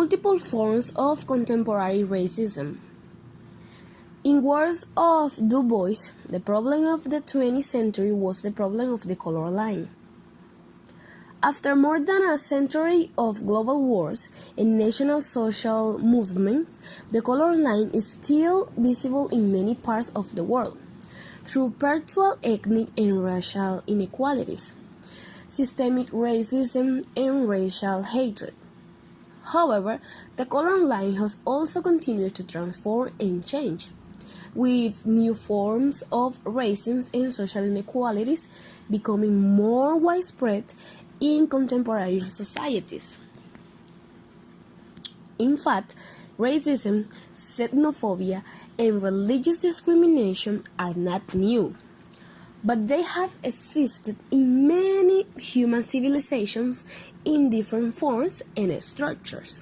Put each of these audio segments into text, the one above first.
multiple forms of contemporary racism. In words of Du Bois, the problem of the 20th century was the problem of the color line. After more than a century of global wars and national social movements, the color line is still visible in many parts of the world, through perpetual ethnic and racial inequalities, systemic racism, and racial hatred. However, the color line has also continued to transform and change, with new forms of racism and social inequalities becoming more widespread in contemporary societies. In fact, racism, xenophobia, and religious discrimination are not new, but they have existed in many human civilizations in different forms and structures.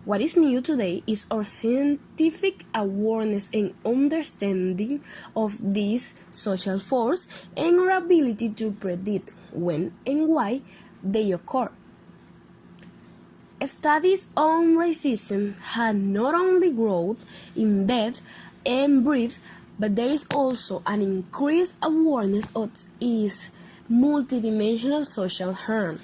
What is new today is our scientific awareness and understanding of these social forces and our ability to predict when and why they occur. Studies on racism have not only grown in depth and breadth, but there is also an increased awareness of its multidimensional social harm.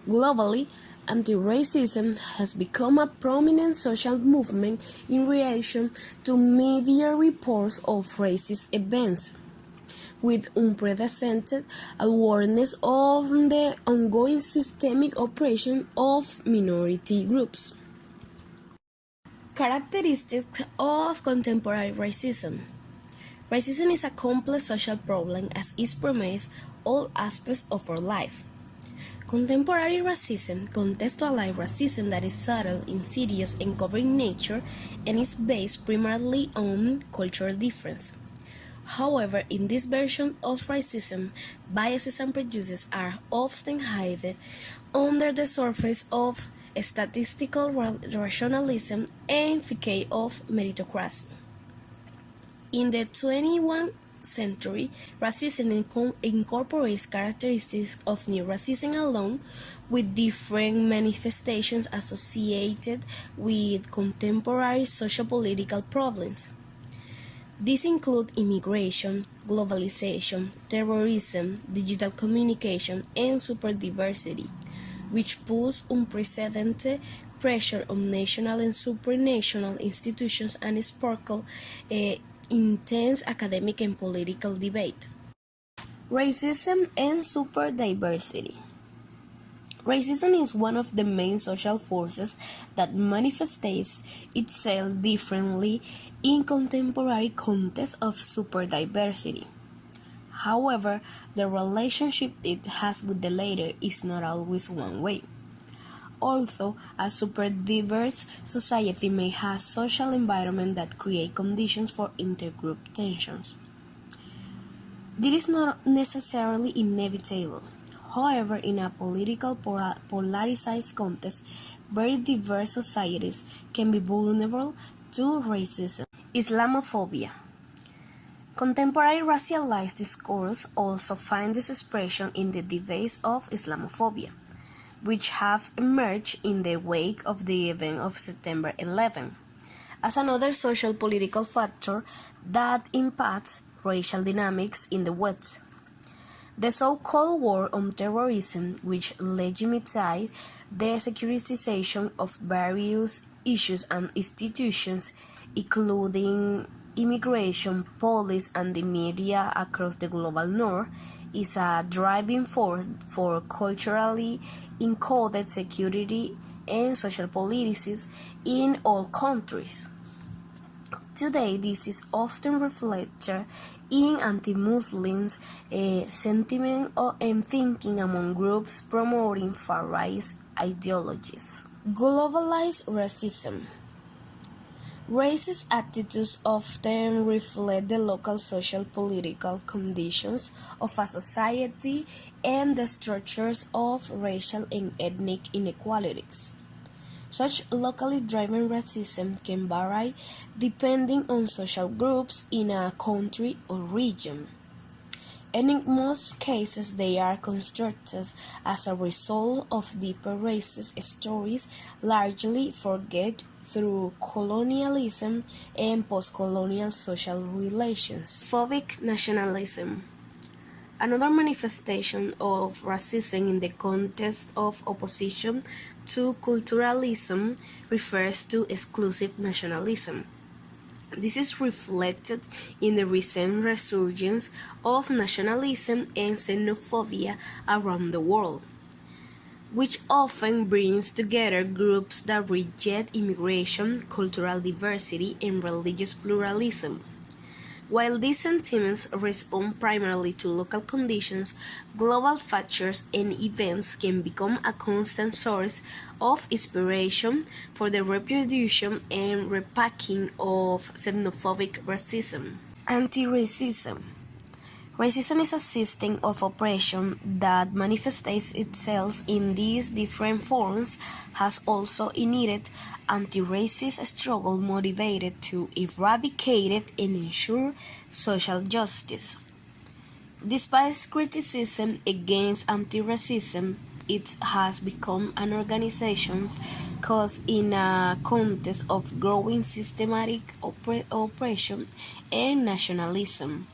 Globally, anti-racism has become a prominent social movement in reaction to media reports of racist events, with unprecedented awareness of the ongoing systemic oppression of minority groups. Characteristics of contemporary racism. Racism is a complex social problem as it permeates all aspects of our life. Contemporary racism contextualizes racism that is subtle, insidious, and covering nature, and is based primarily on cultural difference. However, in this version of racism, biases and prejudices are often hidden under the surface of statistical rationalism and facade of meritocracy. In the 21st century, racism incorporates characteristics of neo-racism along with different manifestations associated with contemporary socio-political problems. These include immigration, globalization, terrorism, digital communication, and superdiversity, which puts unprecedented pressure on national and supranational institutions and sparkle intense academic and political debate. Racism and superdiversity. Racism is one of the main social forces that manifests itself differently in contemporary context of superdiversity. However, the relationship it has with the latter is not always one way. Although a superdiverse society may have social environment that create conditions for intergroup tensions, this is not necessarily inevitable. However, in a political polarized context, very diverse societies can be vulnerable to racism. Islamophobia. Contemporary racialized discourse also finds this expression in the debates of Islamophobia, which have emerged in the wake of the event of September 11, as another social political factor that impacts racial dynamics in the West. The so-called war on terrorism, which legitimized the securitization of various issues and institutions, including immigration, police, and the media across the global north, is a driving force for culturally encoded security and social policies in all countries. Today, this is often reflected in anti-Muslim sentiment and thinking among groups promoting far-right ideologies. Globalize racism. Racist attitudes often reflect the local social political conditions of a society and the structures of racial and ethnic inequalities. Such locally driven racism can vary depending on social groups in a country or region. and in most cases they are constructed as a result of deeper racist stories largely forget through colonialism and post-colonial social relations. Phobic nationalism. Another manifestation of racism in the context of opposition to culturalism refers to exclusive nationalism. This is reflected in the recent resurgence of nationalism and xenophobia around the world, which often brings together groups that reject immigration, cultural diversity, and religious pluralism. While these sentiments respond primarily to local conditions, global factors and events can become a constant source of inspiration for the reproduction and repacking of xenophobic racism. Anti-racism. Racism is a system of oppression that manifests itself in these different forms, has also ignited anti-racist struggle motivated to eradicate it and ensure social justice. Despite criticism against anti-racism, it has become an organization cause in a context of growing systematic oppression and nationalism.